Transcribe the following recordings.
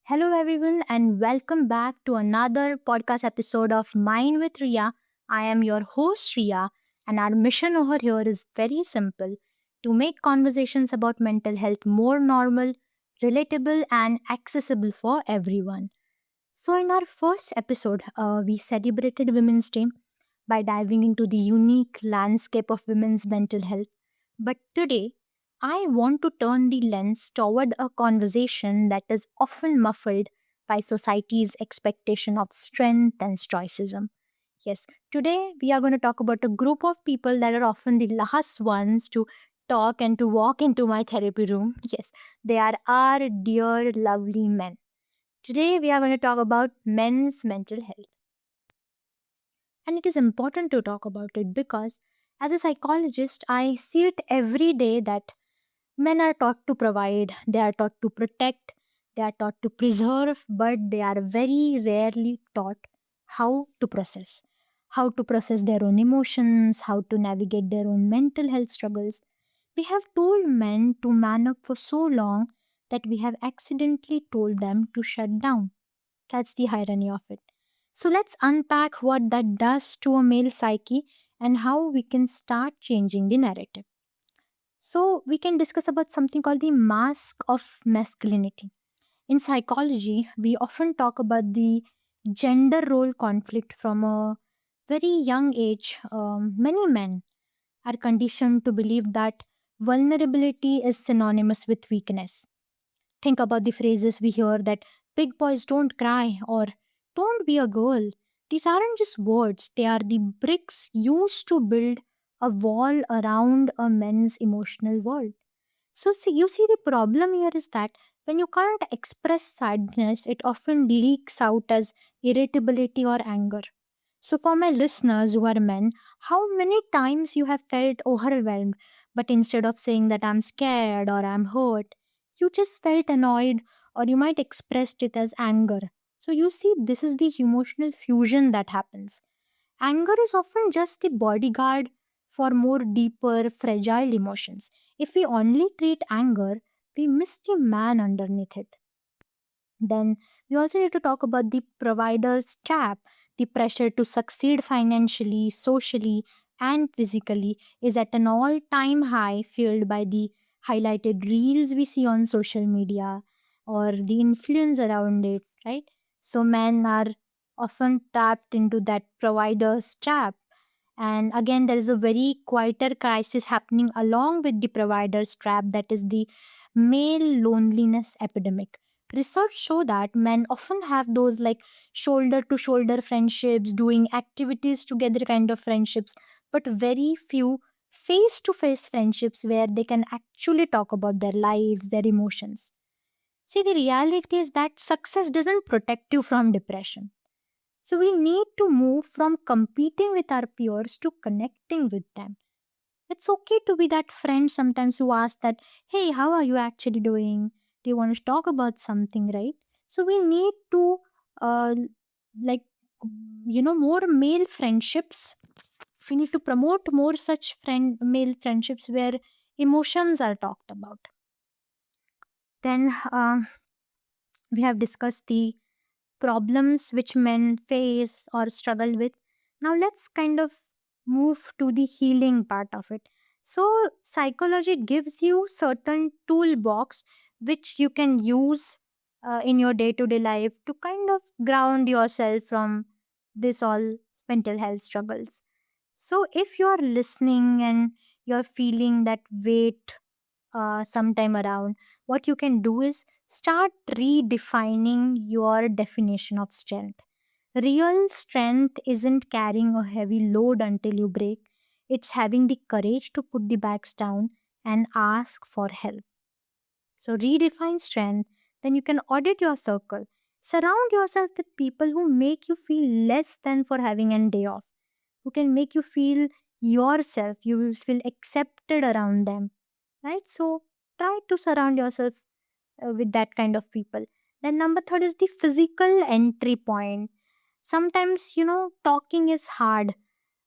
Hello, everyone, and welcome back to another podcast episode of Mind with Riya. I am your host, Riya, and our mission over here is very simple to make conversations about mental health more normal, relatable, and accessible for everyone. So, in our first episode, we celebrated Women's Day by diving into the unique landscape of women's mental health. But today, I want to turn the lens toward a conversation that is often muffled by society's expectation of strength and stoicism. Yes, today we are going to talk about a group of people that are often the last ones to talk and to walk into my therapy room. Yes, they are our dear, lovely men. Today we are going to talk about men's mental health. And it is important to talk about it because, as a psychologist, I see it every day that men are taught to provide, they are taught to protect, they are taught to preserve, but they are very rarely taught how to process. How to process their own emotions, how to navigate their own mental health struggles. We have told men to man up for so long that we have accidentally told them to shut down. That's the irony of it. So let's unpack what that does to a male psyche and how we can start changing the narrative. So we can discuss about something called the mask of masculinity. In psychology, we often talk about the gender role conflict from a very young age. Many men are conditioned to believe that vulnerability is synonymous with weakness. Think about the phrases we hear that big boys don't cry or don't be a girl. These aren't just words, they are the bricks used to build a wall around a man's emotional world. So, you see, the problem here is that when you can't express sadness, it often leaks out as irritability or anger. So, for my listeners who are men, how many times you have felt overwhelmed, but instead of saying that I'm scared or I'm hurt, you just felt annoyed or you might expressed it as anger. So, you see, this is the emotional fusion that happens. Anger is often just the bodyguard for more deeper, fragile emotions. If we only treat anger, we miss the man underneath it. Then we also need to talk about the provider's trap. The pressure to succeed financially, socially, and physically is at an all time high, fueled by the highlighted reels we see on social media or the influence around it, right? So, men are often trapped into that provider's trap. And again, there is a very quieter crisis happening along with the provider's trap, that is the male loneliness epidemic. Research show that men often have those like shoulder to shoulder friendships, doing activities together kind of friendships, but very few face to face friendships where they can actually talk about their lives, their emotions. See, the reality is that success doesn't protect you from depression. So we need to move from competing with our peers to connecting with them. It's okay to be that friend sometimes who asks that, hey, how are you actually doing? Do you want to talk about something, right? So we need to, uh, like, more male friendships. We need to promote more such male friendships where emotions are talked about. Then we have discussed the problems which men face or struggle with. Now let's kind of move to the healing part of it. So psychology gives you certain toolbox which you can use in your day-to-day life to kind of ground yourself from this all mental health struggles. So if you're listening and you're feeling that weight sometime around, what you can do is start redefining your definition of strength. Real strength isn't carrying a heavy load until you break, it's having the courage to put the bags down and ask for help. So, redefine strength, then you can audit your circle. Surround yourself with people who make you feel less than for having a day off, who can make you feel yourself. You will feel accepted around them, right? So try to surround yourself with that kind of people. Then number third is the physical entry point. Sometimes talking is hard.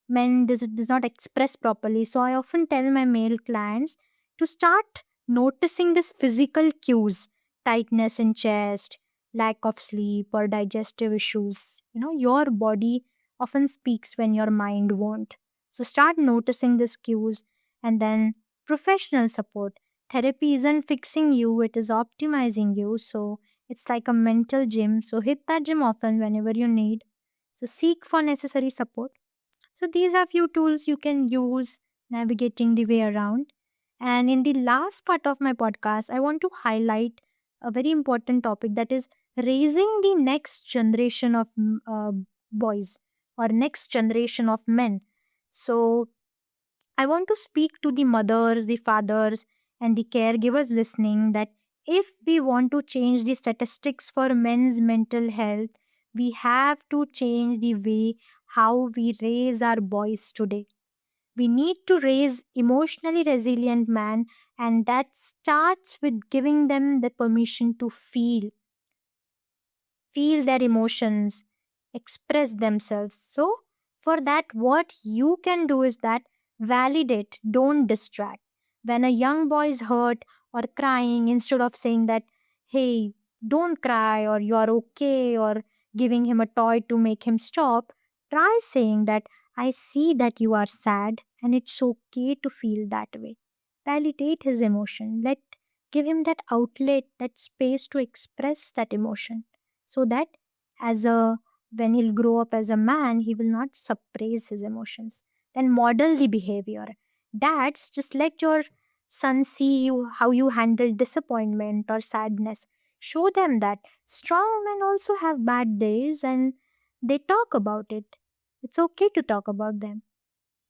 Men does not express properly, so I often tell my male clients to start noticing this physical cues: tightness in chest, lack of sleep or digestive issues. Your body often speaks when your mind won't. So start noticing these cues. And then professional support. Therapy isn't fixing you, it is optimizing you. So it's like a mental gym. So hit that gym often whenever you need. So seek for necessary support. So these are few tools you can use navigating the way around. And in the last part of my podcast, I want to highlight a very important topic, that is raising the next generation of boys or next generation of men. So I want to speak to the mothers, the fathers, and the caregivers listening that if we want to change the statistics for men's mental health, we have to change the way how we raise our boys today. We need to raise emotionally resilient men, and that starts with giving them the permission to feel their emotions, express themselves. So, for that, what you can do is that validate, don't distract. When a young boy is hurt or crying, instead of saying that, hey, don't cry, or you're okay, or giving him a toy to make him stop, try saying that, I see that you are sad and it's okay to feel that way. Validate his emotion. Give him that outlet, that space to express that emotion, so that as a when he'll grow up as a man, he will not suppress his emotions. Then model the behavior. Dads, just let your son see you how you handle disappointment or sadness. Show them that strong men also have bad days and they talk about it. It's okay to talk about them.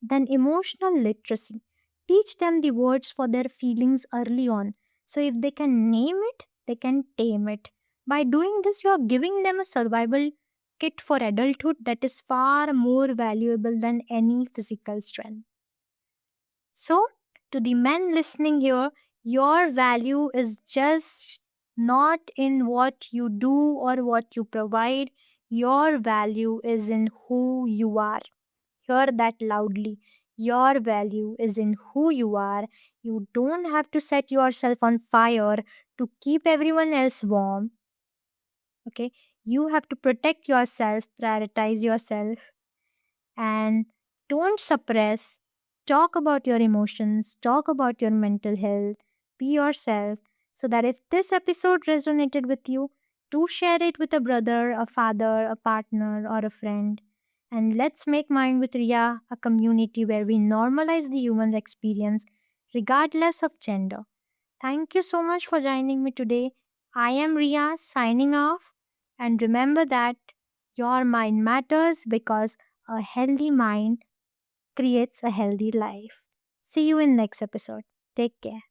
Then emotional literacy. Teach them the words for their feelings early on. So if they can name it, they can tame it. By doing this, you are giving them a survival kit for adulthood that is far more valuable than any physical strength. So, to the men listening here, your value is just not in what you do or what you provide. Your value is in who you are. Hear that loudly. Your value is in who you are. You don't have to set yourself on fire to keep everyone else warm. Okay? You have to protect yourself, prioritize yourself, and don't suppress. Talk about your emotions, talk about your mental health, be yourself, so that if this episode resonated with you, do share it with a brother, a father, a partner, or a friend. And let's make Mind with Riya a community where we normalize the human experience regardless of gender. Thank you so much for joining me today. I am Riya signing off. And remember that your mind matters, because a healthy mind creates a healthy life. See you in next episode. Take care.